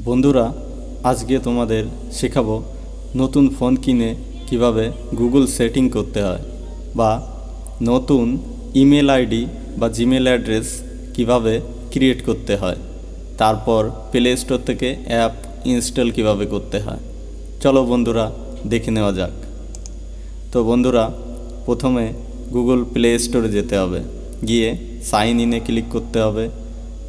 বন্ধুরা, আজকে তোমাদের শেখাবো নতুন ফোন কিনে কিভাবে গুগল সেটিং করতে হয় বা নতুন ইমেল আইডি বা জিমেল অ্যাড্রেস কিভাবে ক্রিয়েট করতে হয়, তারপর প্লে স্টোর থেকে অ্যাপ ইনস্টল কিভাবে করতে হয়। চলো বন্ধুরা, দেখে নেওয়া যাক। তো বন্ধুরা, প্রথমে গুগল প্লে স্টোরে যেতে হবে, গিয়ে সাইন ইনে ক্লিক করতে হবে।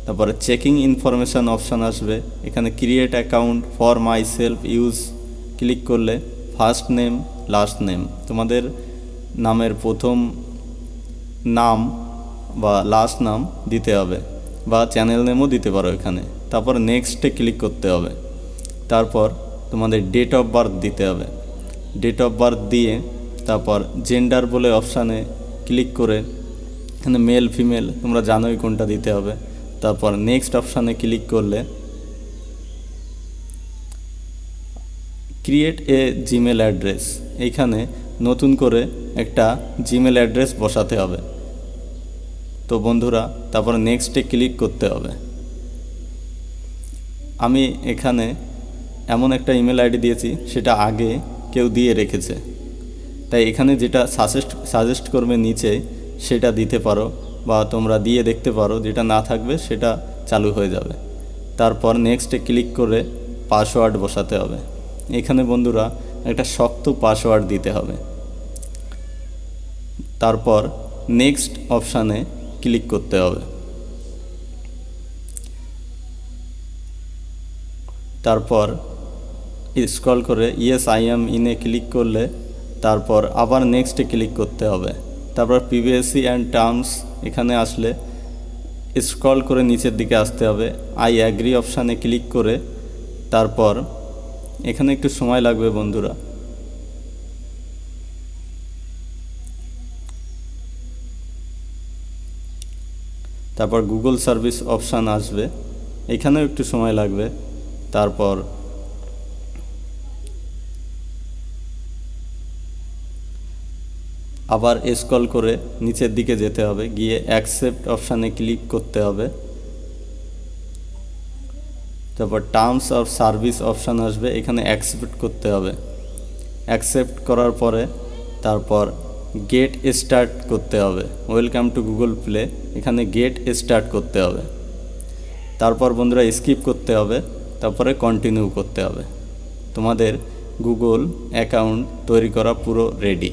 তারপরে চেকিং ইনফরমেশান অপশান আসবে, এখানে create account for my self use click করলে ফার্স্ট নেম লাস্ট নেম তোমাদের নামের প্রথম নাম বা লাস্ট নাম দিতে হবে, বা চ্যানেল নেমও দিতে পারো এখানে। তারপর নেক্সটে ক্লিক করতে হবে। তারপর তোমাদের ডেট অফ বার্থ দিতে হবে। ডেট অফ বার্থ দিয়ে তারপর জেন্ডার বলে অপশানে ক্লিক করে এখানে মেল ফিমেল তোমরা জানোই কোনটা দিতে হবে। তারপর নেক্সট অপশানে ক্লিক করলে ক্রিয়েট এ জিমেল অ্যাড্রেস, এইখানে নতুন করে একটা জিমেল অ্যাড্রেস বসাতে হবে। তো বন্ধুরা, তারপর নেক্সটে ক্লিক করতে হবে। আমি এখানে এমন একটা ইমেল আইডি দিয়েছি, সেটা আগে কেউ দিয়ে রেখেছে, তাই এখানে যেটা সাজেস্ট করবে নিচে সেটা দিতে পারো, বা তোমরা দিয়ে দেখতে পারো। যেটা না থাকবে সেটা চালু হয়ে যাবে। তারপর নেক্সটে ক্লিক করে পাসওয়ার্ড বসাতে হবে। এখানে বন্ধুরা একটা শক্ত পাসওয়ার্ড দিতে হবে। তারপর নেক্সট অপশানে ক্লিক করতে হবে। তারপর স্ক্রল করে ইয়েস আই অ্যাম ইনে ক্লিক করলে তারপর আবার নেক্সটে ক্লিক করতে হবে। তারপর প্রিভিয়াসি অ্যান্ড টার্মস এখানে আসলে স্ক্রল করে নিচের দিকে আসতে হবে। আই অ্যাগ্রি অপশানে ক্লিক করে তারপর এখানে একটু সময় লাগবে বন্ধুরা। তারপর গুগল সার্ভিস অপশান আসবে, এখানেও একটু সময় লাগবে। তারপর আবার স্ক্রল করে নিচের দিকে যেতে হবে, গিয়ে অ্যাকসেপ্ট অপশানে ক্লিক করতে হবে। তারপর টার্মস অফ সার্ভিস অপশান আসবে, এখানে অ্যাকসেপ্ট করতে হবে। অ্যাকসেপ্ট করার পরে তারপর গেট স্টার্ট করতে হবে। ওয়েলকাম টু গুগল প্লে, এখানে গেট স্টার্ট করতে হবে। তারপর বন্ধুরা স্কিপ করতে হবে, তারপরে কন্টিনিউ করতে হবে। তোমাদের গুগল অ্যাকাউন্ট তৈরি করা পুরো রেডি।